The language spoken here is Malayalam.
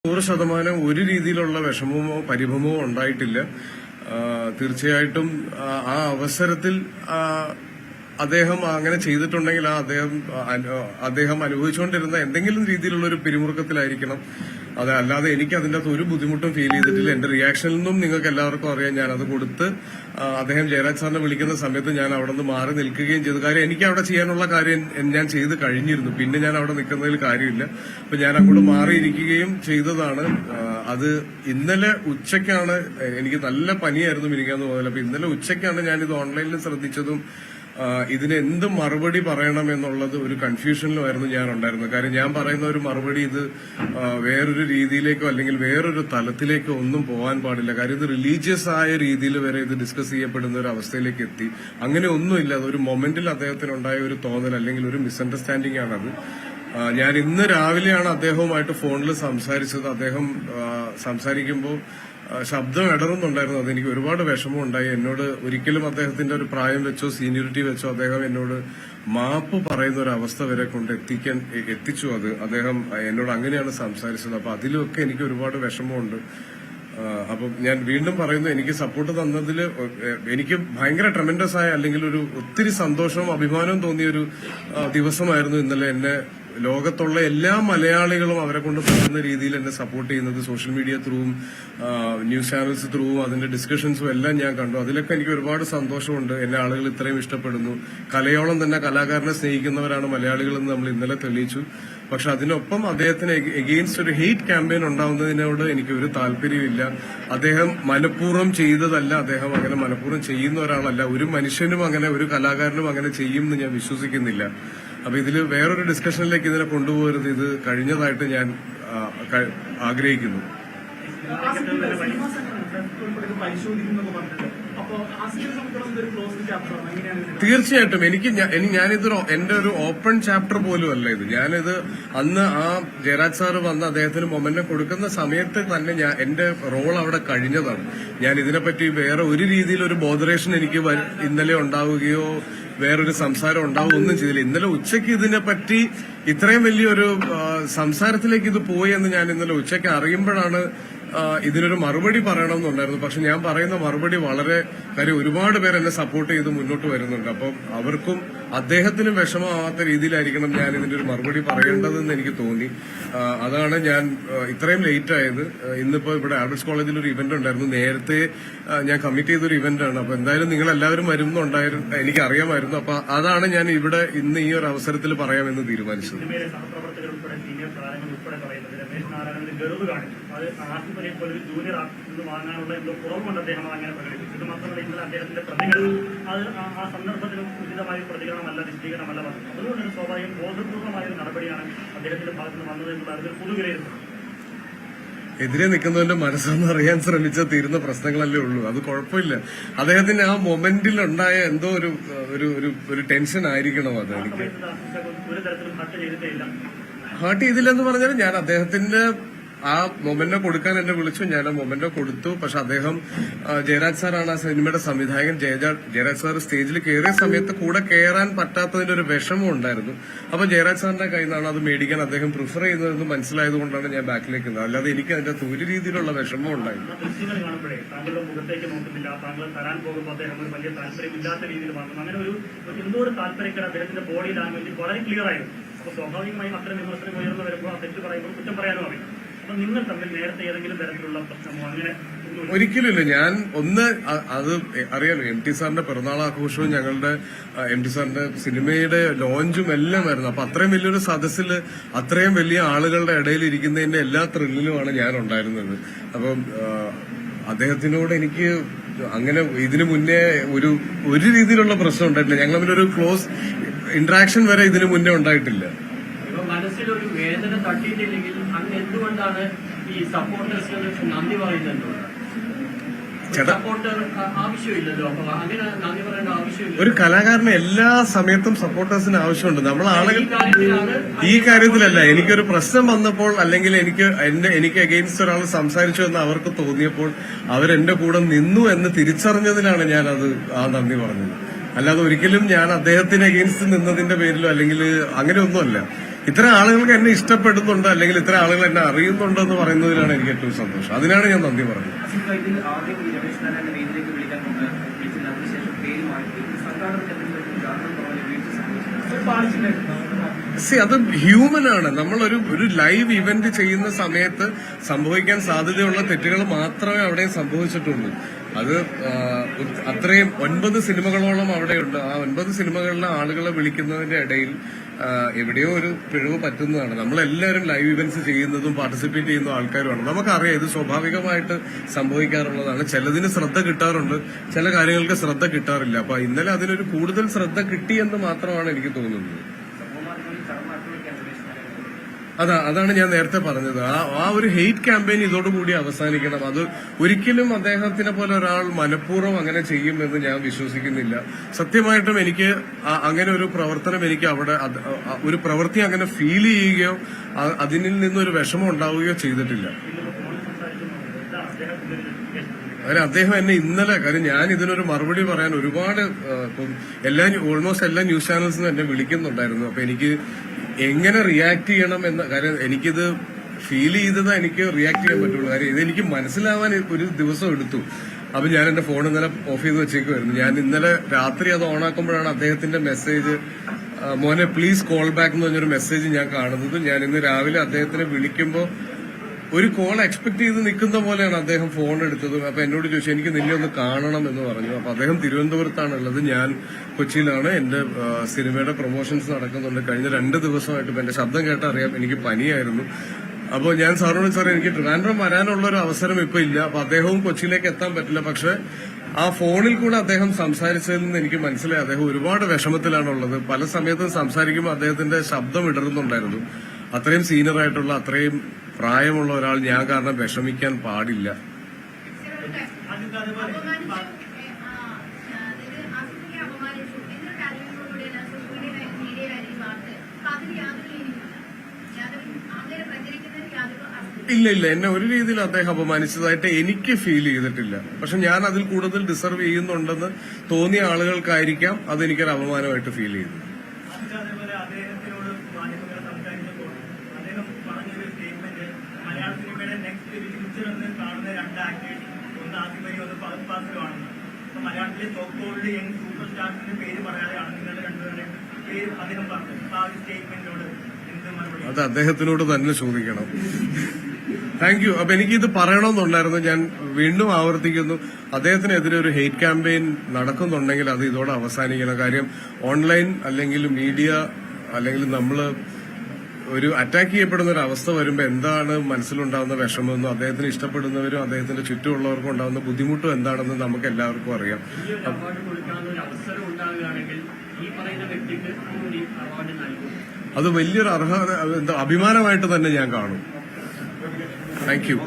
100% ഒരു രീതിയിലുള്ള വിഷമമോ പരിഭ്രമമോ ഉണ്ടായിട്ടില്ല. തീർച്ചയായിട്ടും ആ അവസരത്തിൽ അദ്ദേഹം അങ്ങനെ ചെയ്തിട്ടുണ്ടെങ്കിൽ അദ്ദേഹം അനുഭവിച്ചുകൊണ്ടിരുന്ന എന്തെങ്കിലും രീതിയിലുള്ള ഒരു പിരിമുറുക്കത്തിലായിരിക്കണം. അല്ലാതെ എനിക്ക് അതിന്റെ അകത്ത് ഒരു ബുദ്ധിമുട്ടും ഫീൽ ചെയ്തിട്ടില്ല. എന്റെ റിയാക്ഷനിൽ നിന്നും നിങ്ങൾക്ക് എല്ലാവർക്കും അറിയാം. ഞാൻ അത് കൊടുത്ത് അദ്ദേഹം ജയരാജ് സാറിനെ വിളിക്കുന്ന സമയത്ത് ഞാൻ അവിടെ നിന്ന് മാറി നിൽക്കുകയും ചെയ്തു. കാര്യം എനിക്ക് അവിടെ ചെയ്യാനുള്ള കാര്യം ഞാൻ ചെയ്ത് കഴിഞ്ഞിരുന്നു. പിന്നെ ഞാൻ അവിടെ നിൽക്കുന്നതിൽ കാര്യമില്ല. അപ്പൊ ഞാൻ അങ്ങോട്ട് മാറിയിരിക്കുകയും ചെയ്തതാണ്. അത് ഇന്നലെ ഉച്ചയ്ക്കാണ്, എനിക്ക് നല്ല പനിയായിരുന്നു മിനിക്കാന്ന് പോയാൽ. അപ്പൊ ഇന്നലെ ഉച്ചയ്ക്കാണ് ഞാനിത് ഓൺലൈനിൽ ശ്രദ്ധിച്ചതും ഇതിന് എന്ത് മറുപടി പറയണം എന്നുള്ളത് ഒരു കൺഫ്യൂഷനിലുമായിരുന്നു ഞാൻ ഉണ്ടായിരുന്നത്. കാര്യം ഞാൻ പറയുന്ന ഒരു മറുപടി ഇത് വേറൊരു രീതിയിലേക്കോ അല്ലെങ്കിൽ വേറൊരു തലത്തിലേക്കോ ഒന്നും പോകാൻ പാടില്ല. കാര്യം ഇത് റിലീജിയസ് ആയ രീതിയിൽ വരെ ഇത് ഡിസ്കസ് ചെയ്യപ്പെടുന്ന ഒരു അവസ്ഥയിലേക്ക് എത്തി. അങ്ങനെ ഒന്നുമില്ല. അതൊരു മൊമെന്റിൽ അദ്ദേഹത്തിനുണ്ടായ ഒരു തോന്നൽ അല്ലെങ്കിൽ ഒരു മിസ്അണ്ടർസ്റ്റാൻഡിംഗ് ആണത്. ഞാൻ ഇന്ന് രാവിലെയാണ് അദ്ദേഹവുമായിട്ട് ഫോണിൽ സംസാരിച്ചത്. അദ്ദേഹം സംസാരിക്കുമ്പോൾ ശബ്ദം ഇടറുന്നുണ്ടായിരുന്നു. അതെനിക്ക് ഒരുപാട് വിഷമമുണ്ടായി. എന്നോട് ഒരിക്കലും അദ്ദേഹത്തിന്റെ ഒരു പ്രായം വെച്ചോ സീനിയോറിറ്റി വെച്ചോ അദ്ദേഹം എന്നോട് മാപ്പ് പറയുന്ന ഒരു അവസ്ഥ വരെ കൊണ്ട് എത്തിച്ചു. അദ്ദേഹം എന്നോട് അങ്ങനെയാണ് സംസാരിച്ചത്. അപ്പൊ അതിലൊക്കെ എനിക്ക് ഒരുപാട് വിഷമമുണ്ട്. അപ്പം ഞാൻ വീണ്ടും പറയുന്നു, എനിക്ക് സപ്പോർട്ട് തന്നതിൽ എനിക്ക് ഭയങ്കര ട്രെമൻഡസ് ആയ അല്ലെങ്കിൽ ഒരു ഒത്തിരി സന്തോഷവും അഭിമാനവും തോന്നിയൊരു ദിവസമായിരുന്നു ഇന്നലെ. എന്നെ ലോകത്തുള്ള എല്ലാ മലയാളികളും അവരെ കൊണ്ട് പറ്റുന്ന രീതിയിൽ എന്നെ സപ്പോർട്ട് ചെയ്യുന്നത് സോഷ്യൽ മീഡിയ ത്രൂവും ന്യൂസ് ചാനൽസ് ത്രൂവും അതിന്റെ ഡിസ്കഷൻസും എല്ലാം ഞാൻ കണ്ടു. അതിലൊക്കെ എനിക്ക് ഒരുപാട് സന്തോഷമുണ്ട്. എന്നെ ആളുകൾ ഇത്രയും ഇഷ്ടപ്പെടുന്നു. കലയോളം തന്നെ കലാകാരനെ സ്നേഹിക്കുന്നവരാണ് മലയാളികളെന്ന് നമ്മൾ ഇന്നലെ തെളിയിച്ചു. പക്ഷെ അതിനൊപ്പം അദ്ദേഹത്തിന് എഗെയിൻസ്റ്റ് ഒരു ഹെയ്റ്റ് ക്യാമ്പയിൻ ഉണ്ടാവുന്നതിനോട് എനിക്ക് ഒരു താല്പര്യമില്ല. അദ്ദേഹം മനഃപൂർവ്വം ചെയ്തതല്ല. അദ്ദേഹം അങ്ങനെ മനഃപൂർവ്വം ചെയ്യുന്ന ഒരാളല്ല. ഒരു മനുഷ്യനും അങ്ങനെ ഒരു കലാകാരനും അങ്ങനെ ചെയ്യുമെന്ന് ഞാൻ വിശ്വസിക്കുന്നില്ല. അപ്പൊ ഇതിൽ വേറൊരു ഡിസ്കഷനിലേക്ക് ഇതിനെ കൊണ്ടുപോകരുത്. ഇത് കഴിഞ്ഞതായിട്ട് ഞാൻ ആഗ്രഹിക്കുന്നു. തീർച്ചയായിട്ടും ഞാനിത് എന്റെ ഒരു ഓപ്പൺ ചാപ്റ്റർ പോലും അല്ല ഇത്. ഞാനിത് അന്ന് ആ ജയരാജ് സാറ് വന്ന് അദ്ദേഹത്തിന് മൊമെന്റം കൊടുക്കുന്ന സമയത്ത് തന്നെ എന്റെ റോൾ അവിടെ കഴിഞ്ഞതാണ്. ഞാൻ ഇതിനെപ്പറ്റി വേറെ ഒരു രീതിയിൽ ഒരു ബോധറേഷൻ എനിക്ക് ഇന്നലെ ഉണ്ടാവുകയോ വേറൊരു സംസാരം ഉണ്ടാവുക ഒന്നും ചെയ്തില്ല. ഇന്നലെ ഉച്ചയ്ക്ക് ഇതിനെപ്പറ്റി ഇത്രയും വലിയൊരു സംസാരത്തിലേക്ക് ഇത് പോയി എന്ന് ഞാൻ ഇന്നലെ ഉച്ചയ്ക്ക് അറിയുമ്പോഴാണ് ഇതിനൊരു മറുപടി പറയണമെന്നുണ്ടായിരുന്നു. പക്ഷെ ഞാൻ പറയുന്ന മറുപടി വളരെ കാര്യം ഒരുപാട് പേർ എന്നെ സപ്പോർട്ട് ചെയ്ത് മുന്നോട്ട് വരുന്നുണ്ട്. അപ്പം അവർക്കും അദ്ദേഹത്തിനും വിഷമമാവാത്ത രീതിയിലായിരിക്കണം ഞാൻ ഇതിന്റെ ഒരു മറുപടി പറയേണ്ടതെന്ന് എനിക്ക് തോന്നി. അതാണ് ഞാൻ ഇത്രയും ലേറ്റ് ആയത്. ഇന്നിപ്പോ ഇവിടെ ആൽബർട്ട്സ് കോളേജിൽ ഒരു ഇവന്റ് ഉണ്ടായിരുന്നു. നേരത്തെ ഞാൻ കമ്മിറ്റ് ചെയ്തൊരു ഇവന്റ് ആണ്. അപ്പൊ എന്തായാലും നിങ്ങൾ എല്ലാവരും വരുന്നുണ്ടായിരുന്നു, എനിക്കറിയാമായിരുന്നു. അപ്പൊ അതാണ് ഞാൻ ഇവിടെ ഇന്ന് ഈ ഒരു അവസരത്തിൽ പറയാമെന്ന് തീരുമാനിച്ചത്. അത് ആസിഫിനെ പോലെ ഒരു ജൂനിയർ ആർട്ടിസ്റ്റ് വാങ്ങാനുള്ള എന്തോ കുറവുകൊണ്ട് അദ്ദേഹം അങ്ങനെ പ്രകടിപ്പിച്ചു. ഇത് മാത്രമല്ല ഇന്നലെ അദ്ദേഹത്തിന്റെ പ്രതികരണം അത് ആ സന്ദർഭത്തിലും ഉചിതമായ പ്രതികരണമല്ല, വിശദീകരണമല്ല വന്നത്. അതുകൊണ്ട് ഒരു സ്വാഭാവികം ബോധപൂർവമായ ഒരു നടപടിയാണ് അദ്ദേഹത്തിന്റെ ഭാഗത്ത് നിന്ന് വന്നത് എന്നുള്ള അതിൽ പൊതുവിലയിരുത്തുന്നത്. എതിരെ നിൽക്കുന്നവന്റെ മനസ്സൊന്ന് അറിയാൻ ശ്രമിച്ചാൽ തീരുന്ന പ്രശ്നങ്ങളല്ലേ ഉള്ളൂ. അത് കുഴപ്പമില്ല. അദ്ദേഹത്തിന് ആ മൊമെന്റിൽ ഉണ്ടായ എന്തോ ഒരു ടെൻഷൻ ആയിരിക്കണം. അത് എനിക്ക് ഒരു തരത്തിലും ഹേർട്ട് ചെയ്തില്ലെന്ന് പറഞ്ഞാൽ ഞാൻ അദ്ദേഹത്തിന്റെ ആ മൊമെന്റോ കൊടുക്കാൻ എന്നെ വിളിച്ചു. ഞാൻ ആ മൊമെന്റോ കൊടുത്തു. പക്ഷെ അദ്ദേഹം ജയരാജ് സാറാണ് ആ സിനിമയുടെ സംവിധായകൻ. ജയരാജ് സാർ സ്റ്റേജിൽ കയറിയ സമയത്ത് കൂടെ കയറാൻ പറ്റാത്തതിന്റെ ഒരു വിഷമം ഉണ്ടായിരുന്നു. അപ്പൊ ജയരാജ് സാറിന്റെ കയ്യിൽ നിന്നാണ് അത് മേടിക്കാൻ അദ്ദേഹം പ്രിഫർ ചെയ്യുന്നതെന്ന് മനസ്സിലായതുകൊണ്ടാണ് ഞാൻ ബാക്കിലേക്ക് നിന്നത്. അല്ലാതെ എനിക്ക് അതിന്റെ ഒരു രീതിയിലുള്ള വിഷമം ഉണ്ടായിരുന്നു. കാണുമ്പോഴേ താങ്കളുടെ മുഖത്തേക്ക് നോക്കുന്നില്ല, താങ്കൾ തരാൻ പോകുമ്പോൾ അദ്ദേഹം ഒരു വലിയ താല്പര്യമില്ലാത്ത രീതിയിൽ മാറുന്നു. അങ്ങനെ ഒരു എന്തോ ഒരു താല്പര്യക്കാർ അദ്ദേഹത്തിന്റെ ബോഡി ലാംഗ്വേജ് വളരെ ക്ലിയർ ആയിരുന്നു. അപ്പൊ സ്വാഭാവികമായും അത്തരം വിമർശനം ഉയർന്നു വരുമ്പോൾ തെറ്റ് പറയുമ്പോൾ കുറ്റം പറയാനും അറിയും. അപ്പൊ നിങ്ങൾ തമ്മിൽ നേരത്തെ ഏതെങ്കിലും തരത്തിലുള്ള പ്രശ്നമോ അങ്ങനെ ഒരിക്കലുമില്ല. ഞാൻ അത് അറിയാലോ, എം ടി സാറിന്റെ പിറന്നാൾ ആഘോഷവും ഞങ്ങളുടെ എം ടി സാറിന്റെ സിനിമയുടെ ലോഞ്ചും എല്ലാം ആയിരുന്നു. അപ്പൊ അത്രയും വലിയൊരു സദസ്സിൽ അത്രയും വലിയ ആളുകളുടെ ഇടയിൽ ഇരിക്കുന്നതിന്റെ എല്ലാ ത്രില്ലിലുമാണ് ഞാൻ ഉണ്ടായിരുന്നത്. അപ്പം അദ്ദേഹത്തിനോട് എനിക്ക് അങ്ങനെ ഇതിനു മുന്നേ ഒരു രീതിയിലുള്ള പ്രശ്നം ഉണ്ടായിട്ടില്ല. ഞങ്ങൾ തമ്മിലൊരു ക്ലോസ് ഇന്ററാക്ഷൻ വരെ ഇതിനു മുന്നേ ഉണ്ടായിട്ടില്ല. മനസ്സിലൊരു വേദന തട്ടിയിട്ടില്ലെങ്കിൽ അങ്ങ് എന്തുകൊണ്ടാണ് ഈ സപ്പോർട്ടേഴ്സ് നന്ദി പറയുന്നത്? സപ്പോർട്ടർ ആവശ്യമില്ലല്ലോ. അപ്പൊ അങ്ങനെ നന്ദി പറയേണ്ട ആവശ്യമില്ല. ഒരു കലാകാരന് എല്ലാ സമയത്തും സപ്പോർട്ടേഴ്സിന് ആവശ്യമുണ്ട്. നമ്മൾ ആളുകൾ ഈ കാര്യത്തിലല്ല. എനിക്കൊരു പ്രശ്നം വന്നപ്പോൾ അല്ലെങ്കിൽ എനിക്ക് അഗെയിൻസ്റ്റ് ഒരാൾ സംസാരിച്ചു എന്ന് അവർക്ക് തോന്നിയപ്പോൾ അവരെന്റെ കൂടെ നിന്നു എന്ന് തിരിച്ചറിഞ്ഞതിലാണ് ഞാൻ ആ നന്ദി പറഞ്ഞത്. അല്ലാതെ ഒരിക്കലും ഞാൻ അദ്ദേഹത്തിന് അഗെയിൻസ്റ്റ് നിന്നതിന്റെ പേരിലോ അല്ലെങ്കിൽ അങ്ങനെയൊന്നുമല്ല. ഇത്ര ആളുകൾക്ക് എന്നെ ഇഷ്ടപ്പെടുന്നുണ്ട് അല്ലെങ്കിൽ ഇത്ര ആളുകൾ എന്നെ അറിയുന്നുണ്ടെന്ന് പറയുന്നതിലാണ് എനിക്ക് ഏറ്റവും സന്തോഷം. അതിനാണ് ഞാൻ നന്ദി പറഞ്ഞത്. ആദ്യം ഈ രമേശ് നാരായണന്റെ വേദിയിലേക്ക് വിളിക്കാൻ വിളിച്ചില്ല, അതിനുശേഷം പേര് മാറ്റി സംഘാടകർക്ക് എന്തെങ്കിലും ജാഗ്രത കുറവ് വീഴ്ച സംഭവിച്ചില്ല. അത് ഹ്യൂമൻ ആണ്. നമ്മളൊരു ലൈവ് ഇവന്റ് ചെയ്യുന്ന സമയത്ത് സംഭവിക്കാൻ സാധ്യതയുള്ള തെറ്റുകൾ മാത്രമേ അവിടെ സംഭവിച്ചിട്ടുള്ളൂ. അത് അത്രയും 9 സിനിമകളോളം അവിടെയുണ്ട്. ആ 9 സിനിമകളിലെ ആളുകളെ വിളിക്കുന്നതിന്റെ ഇടയിൽ എവിടെയോ ഒരു പിഴവ് പറ്റുന്നതാണ്. നമ്മളെല്ലാവരും ലൈവ് ഇവന്റ്സ് ചെയ്യുന്നതും പാർട്ടിസിപ്പേറ്റ് ചെയ്യുന്ന ആൾക്കാരുമാണ്. നമുക്കറിയാം ഇത് സ്വാഭാവികമായിട്ട് സംഭവിക്കാറുള്ളതാണ്. ചിലതിന് ശ്രദ്ധ കിട്ടാറുണ്ട്, ചില കാര്യങ്ങൾക്ക് ശ്രദ്ധ കിട്ടാറില്ല. അപ്പൊ ഇന്നലെ അതിനൊരു കൂടുതൽ ശ്രദ്ധ കിട്ടിയെന്ന് മാത്രമാണ് എനിക്ക് തോന്നുന്നത്. അതാണ് ഞാൻ നേരത്തെ പറഞ്ഞത്. ആ ഒരു ഹെയ്റ്റ് ക്യാമ്പയിൻ ഇതോടുകൂടി അവസാനിക്കണം. അത് ഒരിക്കലും അദ്ദേഹത്തിനെ പോലെ ഒരാൾ മനഃപൂർവ്വം അങ്ങനെ ചെയ്യുമെന്ന് ഞാൻ വിശ്വസിക്കുന്നില്ല. സത്യമായിട്ടും എനിക്ക് അങ്ങനെ ഒരു പ്രവർത്തനം എനിക്ക് അവിടെ ഒരു പ്രവൃത്തി അങ്ങനെ ഫീൽ ചെയ്യുകയോ അതിൽ നിന്നൊരു വിഷമം ഉണ്ടാവുകയോ ചെയ്തിട്ടില്ല. അദ്ദേഹം എന്നെ ഇന്നലെ, കാര്യം ഞാൻ ഇതിനൊരു മറുപടി പറയാൻ ഒരുപാട് ഓൾമോസ്റ്റ് എല്ലാ ന്യൂസ് ചാനൽസിനും എന്നെ വിളിക്കുന്നുണ്ടായിരുന്നു. അപ്പൊ എനിക്ക് എങ്ങനെ റിയാക്ട് ചെയ്യണം എന്ന കാര്യം എനിക്കിത് ഫീൽ ചെയ്തത് എനിക്ക് റിയാക്ട് ചെയ്യാൻ പറ്റുള്ളൂ. കാര്യം ഇതെനിക്ക് മനസ്സിലാവാൻ ഒരു ദിവസം എടുത്തു. അപ്പൊ ഞാൻ എന്റെ ഫോൺ ഇന്നലെ ഓഫ് ചെയ്ത് വെച്ചേക്കുമായിരുന്നു. ഞാൻ ഇന്നലെ രാത്രി അത് ഓണാക്കുമ്പോഴാണ് അദ്ദേഹത്തിന്റെ മെസ്സേജ്, മോനെ പ്ലീസ് കോൾ ബാക്ക് എന്ന് പറഞ്ഞൊരു മെസ്സേജ് ഞാൻ കാണുന്നത്. ഞാൻ ഇന്ന് രാവിലെ അദ്ദേഹത്തിനെ വിളിക്കുമ്പോൾ ഒരു കോൾ എക്സ്പെക്ട് ചെയ്ത് നിൽക്കുന്ന പോലെയാണ് അദ്ദേഹം ഫോൺ എടുത്തത്. അപ്പൊ എന്നോട് ചോദിച്ചു എനിക്ക് നിന്നെ ഒന്ന് കാണണം എന്ന് പറഞ്ഞു. അപ്പൊ അദ്ദേഹം തിരുവനന്തപുരത്താണുള്ളത്, ഞാൻ കൊച്ചിയിലാണ്. എന്റെ സിനിമയുടെ പ്രൊമോഷൻസ് നടക്കുന്നുണ്ട്. കഴിഞ്ഞ 2 ദിവസമായിട്ട് എന്റെ ശബ്ദം കേട്ടാൽ അറിയാം എനിക്ക് പനിയായിരുന്നു. അപ്പോൾ ഞാൻ സാറിനോട് സാർ എനിക്ക് ട്രിവാൻഡ്രം വരാനുള്ള ഒരു അവസരം ഇപ്പൊ ഇല്ല. അപ്പൊ അദ്ദേഹവും കൊച്ചിയിലേക്ക് എത്താൻ പറ്റില്ല. പക്ഷെ ആ ഫോണിൽ കൂടെ അദ്ദേഹം സംസാരിച്ചതിൽ നിന്ന് എനിക്ക് മനസ്സിലായി അദ്ദേഹം ഒരുപാട് വിഷമത്തിലാണുള്ളത്. പല സമയത്തും സംസാരിക്കുമ്പോൾ അദ്ദേഹത്തിന്റെ ശബ്ദം ഇടറുന്നുണ്ടായിരുന്നു. അത്രയും സീനിയർ ആയിട്ടുള്ള അത്രയും പ്രായമുള്ള ഒരാൾ ഞാൻ കാരണം വിഷമിക്കാൻ പാടില്ല. ഇല്ല, എന്നെ ഒരു രീതിയിൽ അദ്ദേഹം അപമാനിച്ചതായിട്ട് എനിക്ക് ഫീൽ ചെയ്തിട്ടില്ല. പക്ഷെ ഞാൻ അതിൽ കൂടുതൽ ഡിസർവ് ചെയ്യുന്നുണ്ടെന്ന് തോന്നിയ ആളുകൾക്കായിരിക്കാം അതെനിക്കൊരു അപമാനമായിട്ട് ഫീൽ ചെയ്തു. മലയാളത്തിലെ സോക്കോൾഡ് യങ് സൂപ്പർ സ്റ്റാർസിന്റെ പേര് പറയാതെയാണ് നിങ്ങളുടെ രണ്ടുപേരുടെയും പേര് അദ്ദേഹം പറഞ്ഞത്. ആ ഒരു സ്റ്റേറ്റ്മെന്റിനോട് എന്ത് മറുപടി? അത് അദ്ദേഹത്തിനോട് തന്നെ ചോദിക്കണം. Thank you. അപ്പൊ എനിക്കിത് പറയണമെന്നുണ്ടായിരുന്നു. ഞാൻ വീണ്ടും ആവർത്തിക്കുന്നു, അദ്ദേഹത്തിനെതിരെ ഒരു ഹെയ്റ്റ് ക്യാമ്പയിൻ നടക്കുന്നുണ്ടെങ്കിൽ അത് ഇതോടെ അവസാനിക്കണം. കാര്യം ഓൺലൈൻ അല്ലെങ്കിൽ മീഡിയ അല്ലെങ്കിൽ നമ്മള് ഒരു അറ്റാക്ക് ചെയ്യപ്പെടുന്ന ഒരു അവസ്ഥ വരുമ്പോൾ എന്താണ് മനസ്സിലുണ്ടാകുന്ന വിഷമമെന്നും അദ്ദേഹത്തിന് ഇഷ്ടപ്പെടുന്നവരും അദ്ദേഹത്തിന്റെ ചുറ്റുമുള്ളവർക്കും ഉണ്ടാകുന്ന ബുദ്ധിമുട്ടും എന്താണെന്ന് നമുക്ക് എല്ലാവർക്കും അറിയാം. അത് വലിയൊരു അഭിമാനമായിട്ട് തന്നെ ഞാൻ കാണും. Thank you.